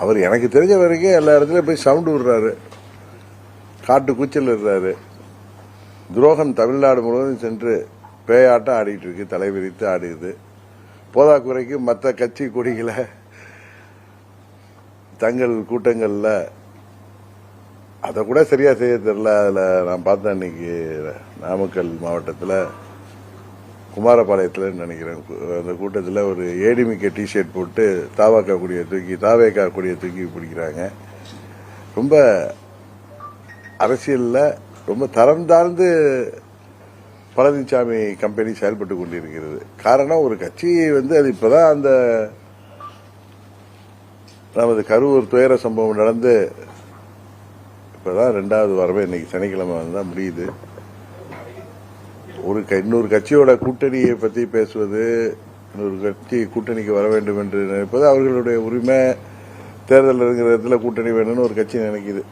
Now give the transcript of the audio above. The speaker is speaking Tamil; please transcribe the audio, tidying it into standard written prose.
அவர் எனக்கு தெரிஞ்ச வரைக்கும் எல்லா இடத்துலயும் போய் சவுண்ட் விடுறாரு, காட்டு கூச்சல் இருறாரு. துரோகம் தமிழ்நாடு முழுவதும் சென்று பேயாட்டம் ஆடிட்டு இருக்கு, தலைவிரித்து ஆடுது. போதாக்குறைக்கு மற்ற கட்சி கொடிகளை தங்கள் கூட்டங்கள்ல அதை கூட சரியா செய்ய தெரியல. அதுல நான் பார்த்தேன் அன்னைக்கு நாமக்கல் மாவட்டத்தில் குமாரபாளையத்தில் நினைக்கிறேன், அந்த கூட்டத்தில் ஒரு ஏடிமிக்க டிஷர்ட் போட்டு தாவேகா கொடியை தூக்கி பிடிக்கிறாங்க. ரொம்ப அரசியல்ல ரொம்ப தரம் தாழ்ந்து பழனிசாமி கம்பெனி செயல்பட்டு கொண்டிருக்கிறது. காரணம், ஒரு கட்சி அது இப்பதான் அந்த நமது கரூர் துயர சம்பவம் நடந்து இப்பதான் 2வது வாரமே, இன்னைக்கு சனிக்கிழமை தான் முடியுது. இன்னொரு கட்சியோட கூட்டணியை பத்தி பேசுவது, இன்னொரு கட்சி கூட்டணிக்கு வர வேண்டும் என்று நினைப்பது அவர்களுடைய உரிமை. தேர்தல் இருக்கிற இடத்துல கூட்டணி வேணும்னு ஒரு கட்சி நினைக்குது.